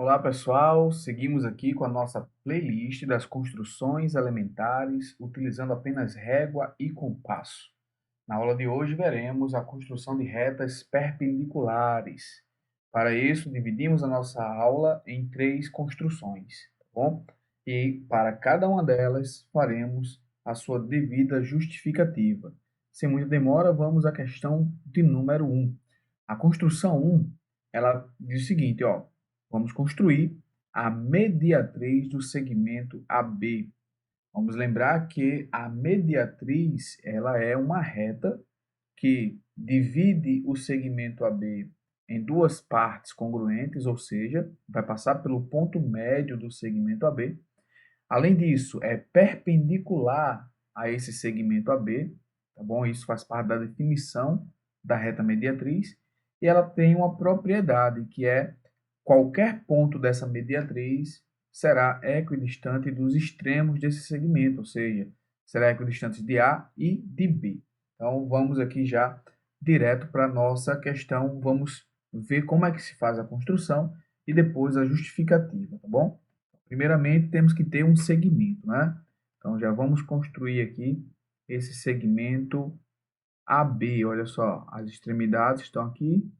Olá pessoal, seguimos aqui com a nossa playlist das construções elementares utilizando apenas régua e compasso. Na aula de hoje veremos a construção de retas perpendiculares. Para isso, dividimos a nossa aula em 3 construções, tá bom? E para cada uma delas faremos a sua devida justificativa. Sem muita demora, vamos à questão de número 1. A construção 1, ela diz o seguinte, ó: vamos construir a mediatriz do segmento AB. Vamos lembrar que a mediatriz ela é uma reta que divide o segmento AB em duas partes congruentes, ou seja, vai passar pelo ponto médio do segmento AB. Além disso, é perpendicular a esse segmento AB, tá bom? Isso faz parte da definição da reta mediatriz. E ela tem uma propriedade que é qualquer ponto dessa mediatriz será equidistante dos extremos desse segmento, ou seja, será equidistante de A e de B. Então, vamos aqui já direto para a nossa questão. Vamos ver como é que se faz a construção e depois a justificativa, tá bom? Primeiramente, temos que ter um segmento, né? Então, já vamos construir aqui esse segmento AB. Olha só, as extremidades estão aqui,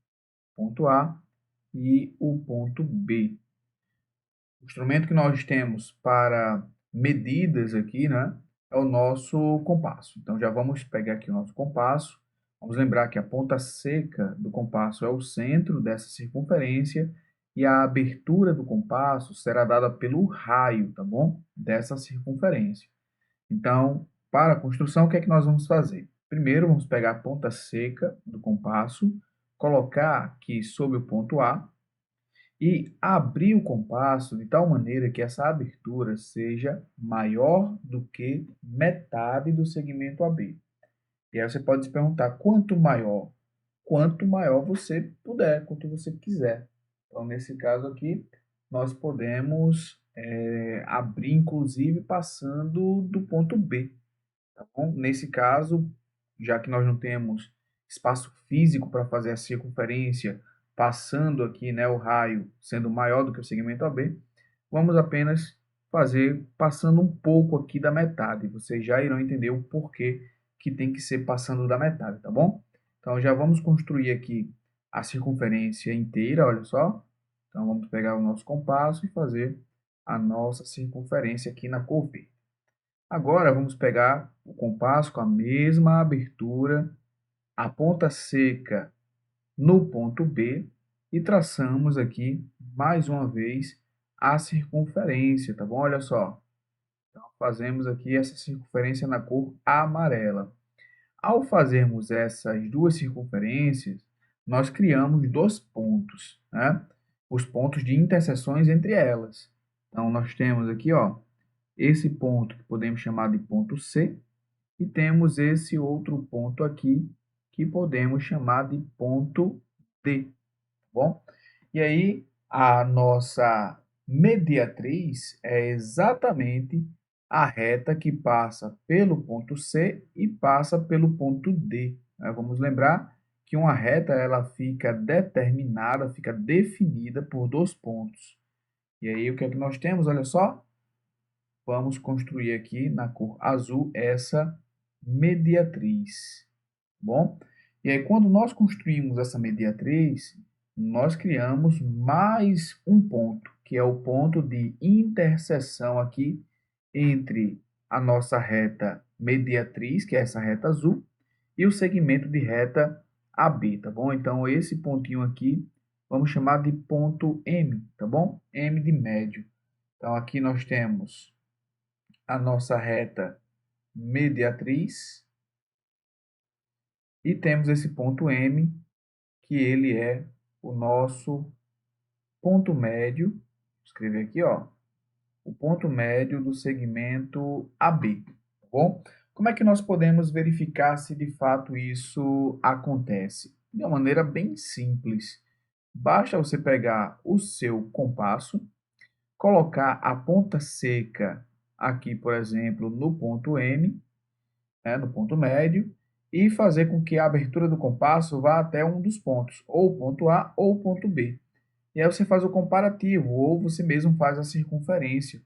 ponto A e o ponto B. O instrumento que nós temos para medidas aqui, né, é o nosso compasso. Então, já vamos pegar aqui o nosso compasso. Vamos lembrar que a ponta seca do compasso é o centro dessa circunferência e a abertura do compasso será dada pelo raio, tá bom? Dessa circunferência. Então, para a construção, o que é que nós vamos fazer? Primeiro, vamos pegar a ponta seca do compasso, colocar aqui sobre o ponto A, e abrir o compasso de tal maneira que essa abertura seja maior do que metade do segmento AB. E aí você pode se perguntar, quanto maior? Quanto maior você puder, quanto você quiser. Então, nesse caso aqui, nós podemos abrir, inclusive, passando do ponto B. Tá bom? Nesse caso, já que nós não temos espaço físico para fazer a circunferência, passando aqui, né, o raio sendo maior do que o segmento AB, vamos apenas fazer passando um pouco aqui da metade. Vocês já irão entender o porquê que tem que ser passando da metade, tá bom? Então, já vamos construir aqui a circunferência inteira, olha só. Então, vamos pegar o nosso compasso e fazer a nossa circunferência aqui na cor verde. Agora, vamos pegar o compasso com a mesma abertura, a ponta seca no ponto B e traçamos aqui, mais uma vez, a circunferência, tá bom? Olha só. Então, fazemos aqui essa circunferência na cor amarela. Ao fazermos essas duas circunferências, nós criamos dois pontos, né? Os pontos de interseções entre elas. Então, nós temos aqui, ó, esse ponto que podemos chamar de ponto C, e temos esse outro ponto aqui que podemos chamar de ponto D, tá bom? E aí a nossa mediatriz é exatamente a reta que passa pelo ponto C e passa pelo ponto D, né? Vamos lembrar que uma reta ela fica determinada, fica definida por dois pontos. E aí o que é que nós temos? Olha só, vamos construir aqui na cor azul essa mediatriz, tá bom? E aí, quando nós construímos essa mediatriz, nós criamos mais um ponto, que é o ponto de interseção aqui entre a nossa reta mediatriz, que é essa reta azul, e o segmento de reta AB, tá bom? Então, esse pontinho aqui, vamos chamar de ponto M, tá bom? M de médio. Então, aqui nós temos a nossa reta mediatriz e temos esse ponto M, que ele é o nosso ponto médio. Vou escrever aqui, ó, o ponto médio do segmento AB, tá bom? Como é que nós podemos verificar se de fato isso acontece? De uma maneira bem simples. Basta você pegar o seu compasso, colocar a ponta seca aqui, por exemplo, no ponto M, né, no ponto médio, e fazer com que a abertura do compasso vá até um dos pontos, ou o ponto A ou o ponto B. E aí você faz o comparativo, ou você mesmo faz a circunferência.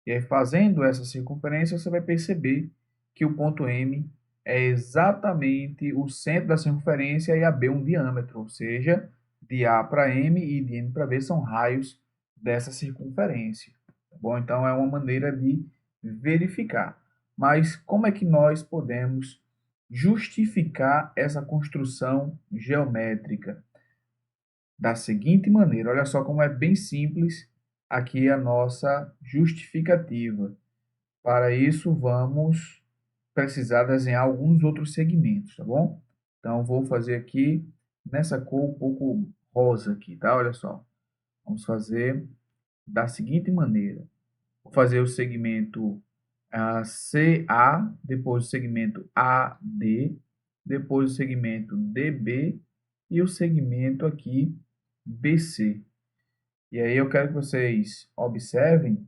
E aí, fazendo essa circunferência, você vai perceber que o ponto M é exatamente o centro da circunferência e a B um diâmetro, ou seja, de A para M e de M para B são raios dessa circunferência. Tá bom? Então, é uma maneira de verificar. Mas como é que nós podemos justificar essa construção geométrica? Da seguinte maneira, olha só como é bem simples aqui a nossa justificativa. Para isso, vamos precisar desenhar alguns outros segmentos, tá bom? Então, vou fazer aqui nessa cor um pouco rosa aqui, tá? Olha só. Vamos fazer da seguinte maneira. Vou fazer o segmento CA, depois o segmento AD, depois o segmento DB e o segmento aqui BC. E aí eu quero que vocês observem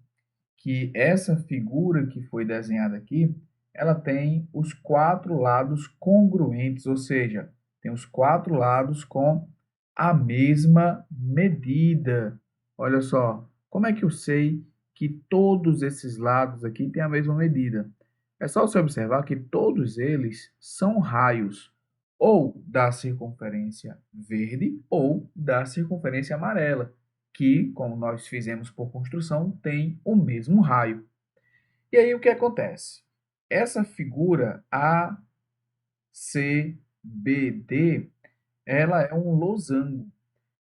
que essa figura que foi desenhada aqui, ela tem os quatro lados congruentes, ou seja, tem os quatro lados com a mesma medida. Olha só, como é que eu sei que todos esses lados aqui têm a mesma medida? É só você observar que todos eles são raios ou da circunferência verde ou da circunferência amarela, que, como nós fizemos por construção, tem o mesmo raio. E aí o que acontece? Essa figura ACBD, ela é um losango.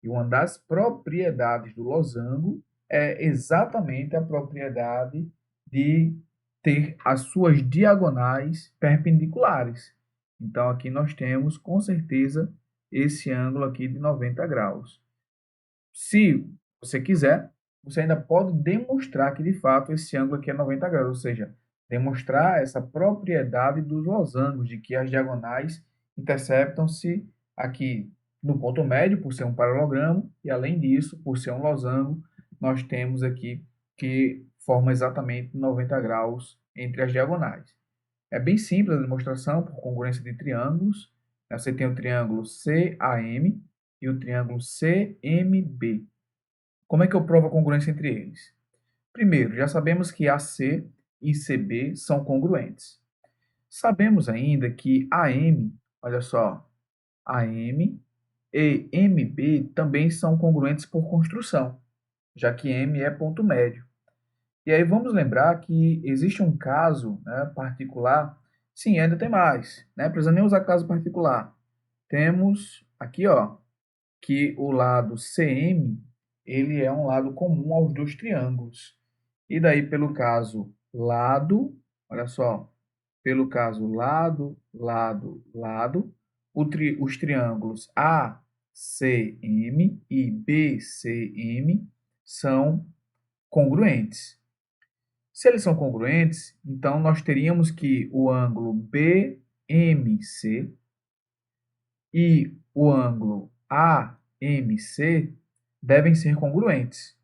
E uma das propriedades do losango é exatamente a propriedade de ter as suas diagonais perpendiculares. Então, aqui nós temos, com certeza, esse ângulo aqui de 90 graus. Se você quiser, você ainda pode demonstrar que, de fato, esse ângulo aqui é 90 graus, ou seja, demonstrar essa propriedade dos losangos, de que as diagonais interceptam-se aqui no ponto médio, por ser um paralelogramo, e, além disso, por ser um losango, nós temos aqui que forma exatamente 90 graus entre as diagonais. É bem simples a demonstração por congruência de triângulos. Você tem o triângulo CAM e o triângulo CMB. Como é que eu provo a congruência entre eles? Primeiro, já sabemos que AC e CB são congruentes. Sabemos ainda que AM, olha só, AM e MB também são congruentes por construção, já que M é ponto médio. E aí vamos lembrar que existe um caso, né, particular. Sim, ainda tem mais, né? Precisa nem usar caso particular. Temos aqui, ó, que o lado CM, ele é um lado comum aos dois triângulos. E daí, pelo caso lado, olha só, pelo caso lado, lado, lado, os triângulos ACM e BCM são congruentes. Se eles são congruentes, então nós teríamos que o ângulo BMC e o ângulo AMC devem ser congruentes,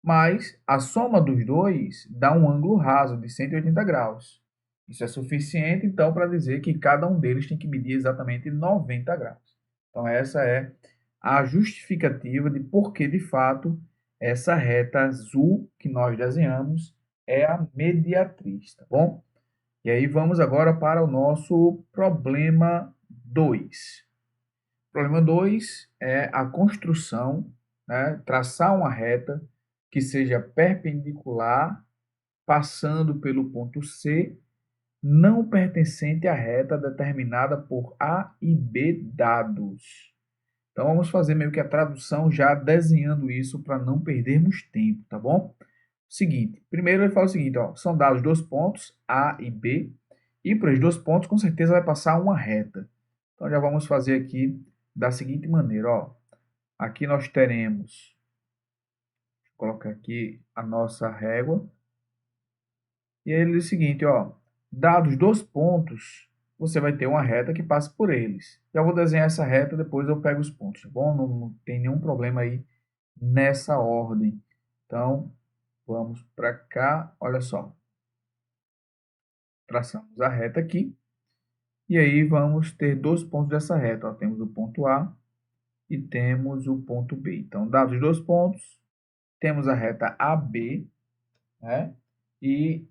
mas a soma dos dois dá um ângulo raso de 180 graus. Isso é suficiente, então, para dizer que cada um deles tem que medir exatamente 90 graus. Então, essa é a justificativa de por que, de fato, essa reta azul que nós desenhamos é a mediatriz, tá bom? E aí vamos agora para o nosso problema 2. Problema 2 é a construção, né, traçar uma reta que seja perpendicular, passando pelo ponto C, não pertencente à reta determinada por A e B dados. Então, vamos fazer meio que a tradução já desenhando isso para não perdermos tempo, tá bom? Seguinte, primeiro ele fala o seguinte, ó, são dados dois pontos, A e B, e para os dois pontos, com certeza, vai passar uma reta. Então, já vamos fazer aqui da seguinte maneira, ó. Aqui nós teremos, vou colocar aqui a nossa régua, e ele diz o seguinte, ó, dados dois pontos, você vai ter uma reta que passa por eles. Já vou desenhar essa reta, depois eu pego os pontos, tá bom? Não tem nenhum problema aí nessa ordem. Então, vamos para cá, olha só. Traçamos a reta aqui. E aí vamos ter dois pontos dessa reta. Ó. Temos o ponto A e temos o ponto B. Então, dados os dois pontos, temos a reta AB, né? E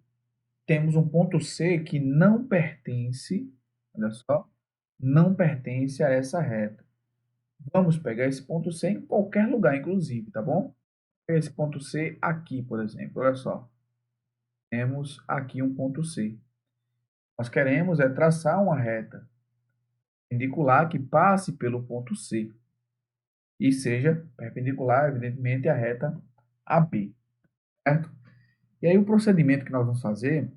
temos um ponto C que não pertence, olha só, não pertence a essa reta. Vamos pegar esse ponto C em qualquer lugar, inclusive, tá bom? Esse ponto C aqui, por exemplo, olha só. Temos aqui um ponto C. Nós queremos traçar uma reta perpendicular que passe pelo ponto C e seja perpendicular, evidentemente, à reta AB, certo? E aí o procedimento que nós vamos fazer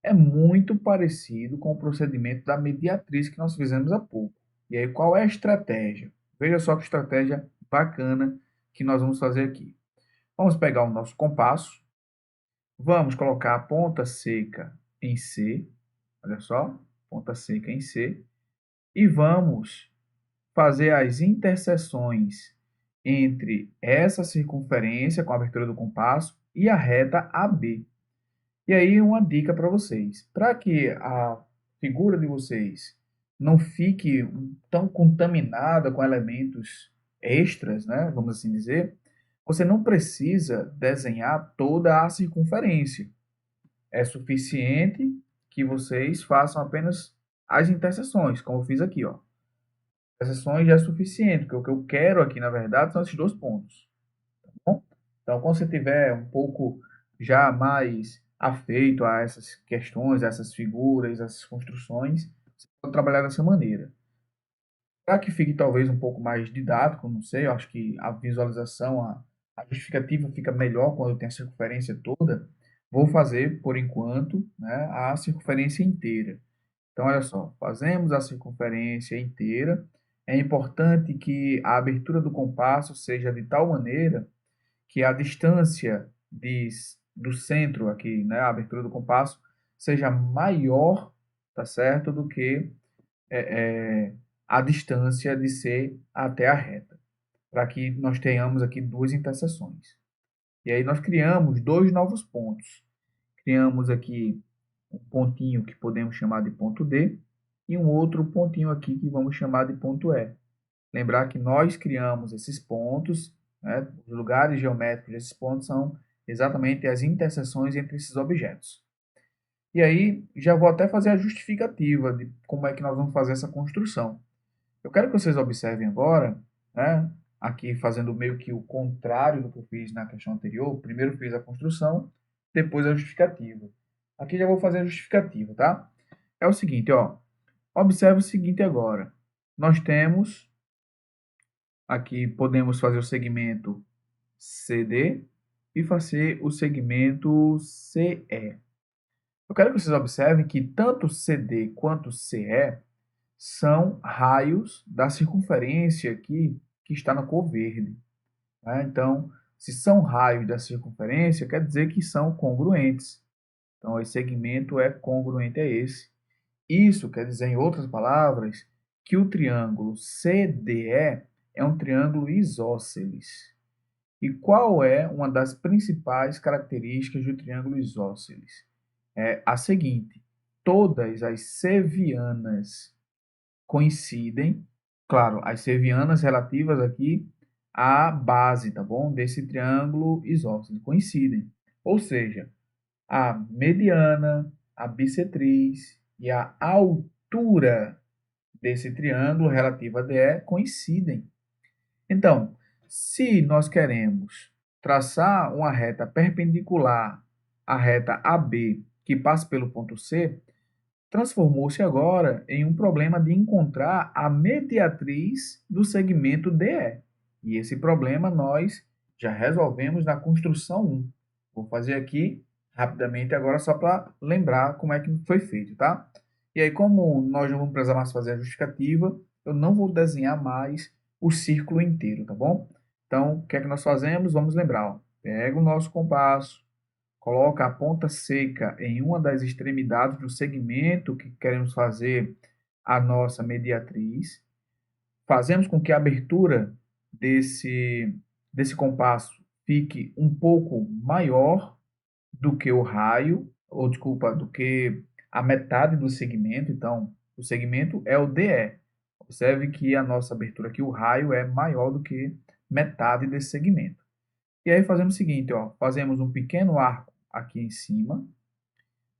é muito parecido com o procedimento da mediatriz que nós fizemos há pouco. E aí qual é a estratégia? Veja só que estratégia bacana que nós vamos fazer aqui. Vamos pegar o nosso compasso, vamos colocar a ponta seca em C, olha só, ponta seca em C, e vamos fazer as interseções entre essa circunferência com a abertura do compasso e a reta AB. E aí uma dica para vocês, para que a figura de vocês não fique tão contaminada com elementos extras, né, vamos assim dizer, você não precisa desenhar toda a circunferência. É suficiente que vocês façam apenas as interseções, como eu fiz aqui, ó. Interseções já é suficiente, porque o que eu quero aqui, na verdade, são esses dois pontos. Tá bom? Então, quando você tiver um pouco já mais afeito a essas questões, a essas figuras, a essas construções, você pode trabalhar dessa maneira. Para que fique talvez um pouco mais didático, não sei, eu acho que a visualização, a justificativa fica melhor quando tem a circunferência toda, vou fazer, por enquanto, né, a circunferência inteira. Então, olha só, fazemos a circunferência inteira. É importante que a abertura do compasso seja de tal maneira que a distância do centro aqui, né, a abertura do compasso, seja maior, tá certo, do que a distância de C até a reta, para que nós tenhamos aqui duas interseções. E aí nós criamos dois novos pontos. Criamos aqui um pontinho que podemos chamar de ponto D e um outro pontinho aqui que vamos chamar de ponto E. Lembrar que nós criamos esses pontos, né, os lugares geométricos desses pontos são exatamente as interseções entre esses objetos. E aí já vou até fazer a justificativa de como é que nós vamos fazer essa construção. Eu quero que vocês observem agora, né, aqui fazendo meio que o contrário do que eu fiz na questão anterior. Primeiro fiz a construção, depois a justificativa. Aqui já vou fazer a justificativa, tá? É o seguinte, ó. Observe o seguinte agora. Nós temos aqui, podemos fazer o segmento CD e fazer o segmento CE. Eu quero que vocês observem que tanto CD quanto CE são raios da circunferência aqui que está na cor verde. Né? Então, se são raios da circunferência, quer dizer que são congruentes. Então, esse segmento é congruente a esse. Isso quer dizer, em outras palavras, que o triângulo CDE é um triângulo isósceles. E qual é uma das principais características do triângulo isósceles? É a seguinte: todas as sevianas coincidem, claro, as sevianas relativas aqui à base, tá bom? Desse triângulo isósceles coincidem. Ou seja, a mediana, a bissetriz e a altura desse triângulo relativa a DE coincidem. Então, se nós queremos traçar uma reta perpendicular à reta AB que passa pelo ponto C, transformou-se agora em um problema de encontrar a mediatriz do segmento DE. E esse problema nós já resolvemos na construção 1. Vou fazer aqui rapidamente agora só para lembrar como é que foi feito, tá? E aí, como nós não vamos precisar mais fazer a justificativa, eu não vou desenhar mais o círculo inteiro, tá bom? Então, o que é que nós fazemos? Vamos lembrar, ó. Pega o nosso compasso, coloca a ponta seca em uma das extremidades do segmento que queremos fazer a nossa mediatriz. Fazemos com que a abertura desse compasso fique um pouco maior do que o raio, ou desculpa, do que a metade do segmento. Então, o segmento é o DE. Observe que a nossa abertura aqui, o raio, é maior do que metade desse segmento. E aí fazemos o seguinte, ó, fazemos um pequeno arco aqui em cima,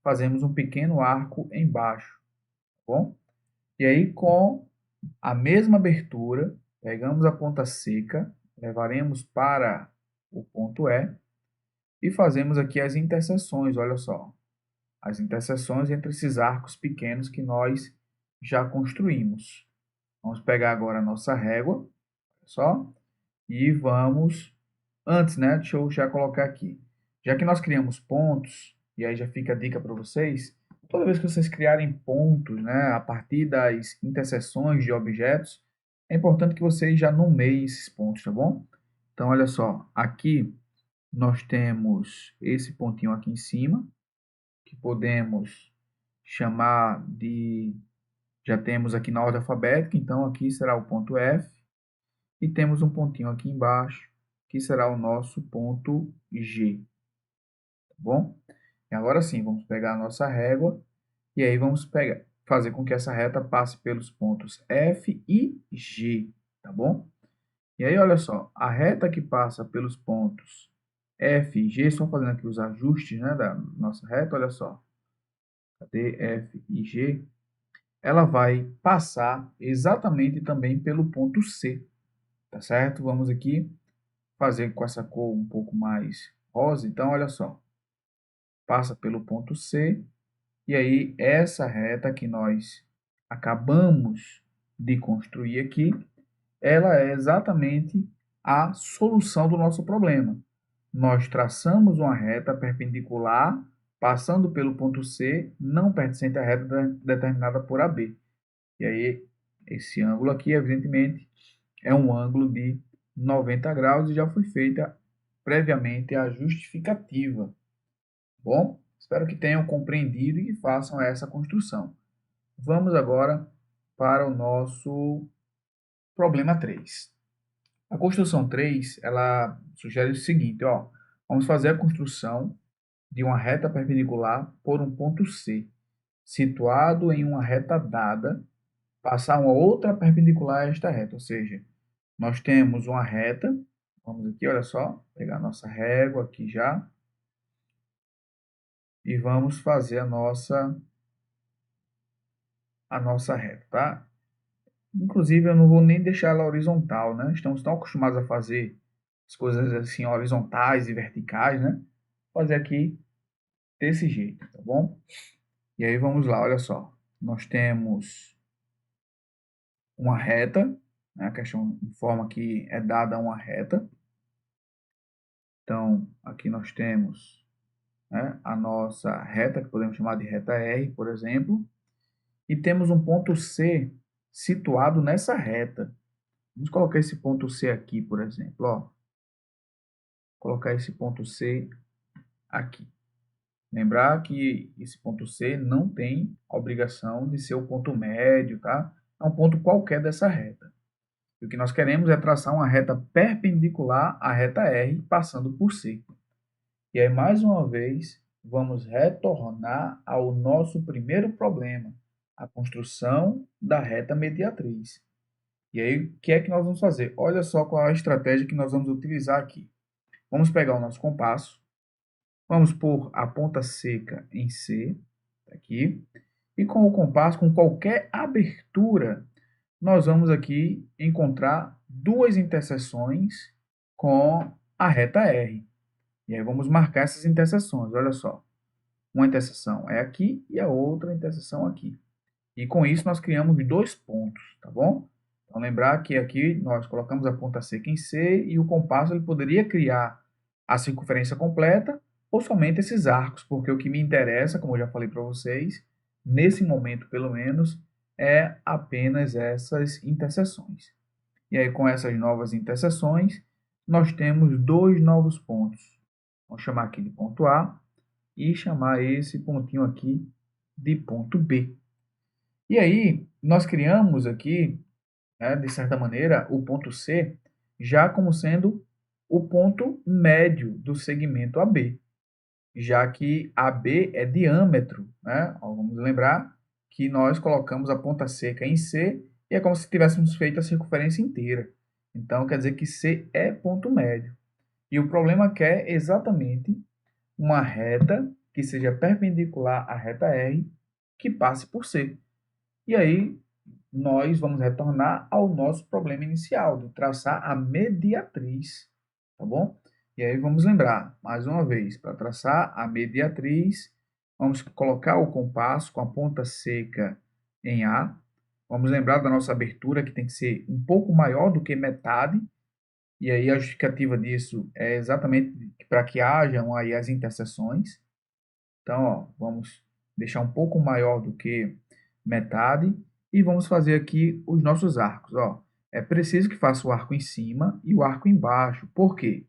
fazemos um pequeno arco embaixo, tá bom? E aí com a mesma abertura, pegamos a ponta seca, levaremos para o ponto E fazemos aqui as interseções, olha só, as interseções entre esses arcos pequenos que nós já construímos. Vamos pegar agora a nossa régua, olha só, e vamos, antes, né, deixa eu já colocar aqui. Já que nós criamos pontos, e aí já fica a dica para vocês, toda vez que vocês criarem pontos, né, a partir das interseções de objetos, é importante que vocês já nomeiem esses pontos, tá bom? Então, olha só, aqui nós temos esse pontinho aqui em cima, que podemos chamar de... Já temos aqui na ordem alfabética, então aqui será o ponto F. E temos um pontinho aqui embaixo, que será o nosso ponto G. Tá bom? E agora sim, vamos pegar a nossa régua e aí vamos fazer com que essa reta passe pelos pontos F e G. Tá bom? E aí, olha só, a reta que passa pelos pontos F e G, só fazendo aqui os ajustes, né, da nossa reta, olha só. Cadê F e G? Ela vai passar exatamente também pelo ponto C, tá certo? Vamos aqui fazer com essa cor um pouco mais rosa. Então, olha só, passa pelo ponto C, e aí essa reta que nós acabamos de construir aqui, ela é exatamente a solução do nosso problema. Nós traçamos uma reta perpendicular, passando pelo ponto C, não pertencente à reta determinada por AB. E aí, esse ângulo aqui, evidentemente, é um ângulo de 90 graus e já foi feita previamente a justificativa. Bom, espero que tenham compreendido e que façam essa construção. Vamos agora para o nosso problema 3. A construção 3, ela sugere o seguinte, ó, vamos fazer a construção de uma reta perpendicular por um ponto C, situado em uma reta dada, passar uma outra perpendicular a esta reta, ou seja, nós temos uma reta, vamos aqui, olha só, pegar a nossa régua aqui já, e vamos fazer a nossa reta, tá? Inclusive, eu não vou nem deixar ela horizontal, né? Estamos tão acostumados a fazer as coisas assim horizontais e verticais, né? Vou fazer aqui desse jeito, tá bom? E aí vamos lá, olha só. Nós temos uma reta, né? A questão informa que é dada uma reta. Então, aqui nós temos, né, a nossa reta, que podemos chamar de reta R, por exemplo, e temos um ponto C situado nessa reta. Vamos colocar esse ponto C aqui, por exemplo, ó. Colocar esse ponto C aqui. Lembrar que esse ponto C não tem obrigação de ser o ponto médio, tá? É um ponto qualquer dessa reta. E o que nós queremos é traçar uma reta perpendicular à reta R, passando por C. E aí, mais uma vez, vamos retornar ao nosso primeiro problema, a construção da reta mediatriz. E aí, o que é que nós vamos fazer? Olha só qual é a estratégia que nós vamos utilizar aqui. Vamos pegar o nosso compasso, vamos pôr a ponta seca em C, aqui, e com o compasso, com qualquer abertura, nós vamos aqui encontrar duas interseções com a reta R. E aí vamos marcar essas interseções, olha só. Uma interseção é aqui e a outra interseção aqui. E com isso nós criamos dois pontos, tá bom? Então lembrar que aqui nós colocamos a ponta seca em C e o compasso ele poderia criar a circunferência completa ou somente esses arcos, porque o que me interessa, como eu já falei para vocês, nesse momento pelo menos, é apenas essas interseções. E aí com essas novas interseções, nós temos dois novos pontos. Vamos chamar aqui de ponto A e chamar esse pontinho aqui de ponto B. E aí, nós criamos aqui, né, de certa maneira, o ponto C já como sendo o ponto médio do segmento AB, já que AB é diâmetro, né? Vamos lembrar que nós colocamos a ponta seca em C e é como se tivéssemos feito a circunferência inteira. Então, quer dizer que C é ponto médio. E o problema quer exatamente uma reta que seja perpendicular à reta R, que passe por C. E aí, nós vamos retornar ao nosso problema inicial, de traçar a mediatriz, tá bom? E aí vamos lembrar, mais uma vez, para traçar a mediatriz, vamos colocar o compasso com a ponta seca em A. Vamos lembrar da nossa abertura, que tem que ser um pouco maior do que metade, e aí a justificativa disso é exatamente para que hajam aí as interseções. Então, ó, vamos deixar um pouco maior do que metade e vamos fazer aqui os nossos arcos. Ó. É preciso que faça o arco em cima e o arco embaixo. Por quê?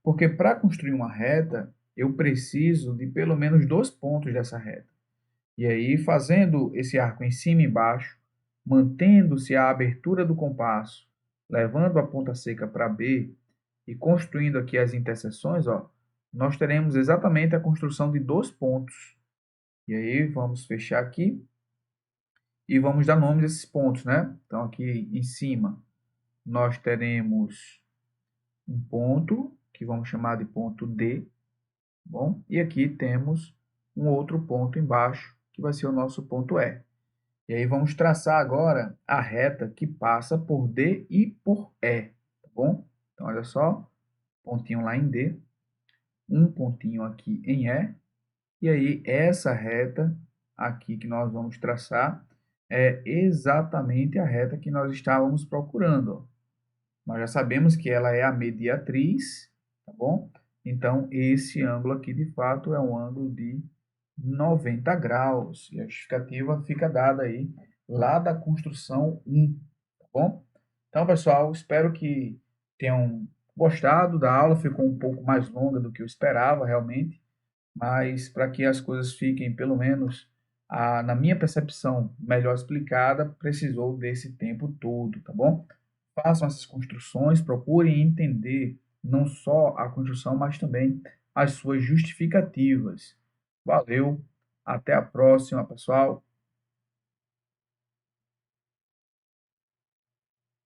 Porque para construir uma reta, eu preciso de pelo menos 2 pontos dessa reta. E aí, fazendo esse arco em cima e embaixo, mantendo-se a abertura do compasso, levando a ponta seca para B e construindo aqui as interseções, ó, nós teremos exatamente a construção de 2 pontos. E aí, vamos fechar aqui e vamos dar nomes a esses pontos, né? Então, aqui em cima, nós teremos um ponto, que vamos chamar de ponto D, bom? E aqui temos um outro ponto embaixo, que vai ser o nosso ponto E. E aí vamos traçar agora a reta que passa por D e por E, tá bom? Então, olha só, pontinho lá em D, um pontinho aqui em E, e aí essa reta aqui que nós vamos traçar é exatamente a reta que nós estávamos procurando, ó. Nós já sabemos que ela é a mediatriz, tá bom? Então, esse ângulo aqui, de fato, é um ângulo de 90 graus. E a justificativa fica dada aí lá da construção 1, tá bom? Então, pessoal, espero que tenham gostado da aula. Ficou um pouco mais longa do que eu esperava, realmente. Mas para que as coisas fiquem, pelo menos, na minha percepção, melhor explicada, precisou desse tempo todo, tá bom? Façam essas construções, procurem entender não só a construção, mas também as suas justificativas. Valeu, até a próxima, pessoal.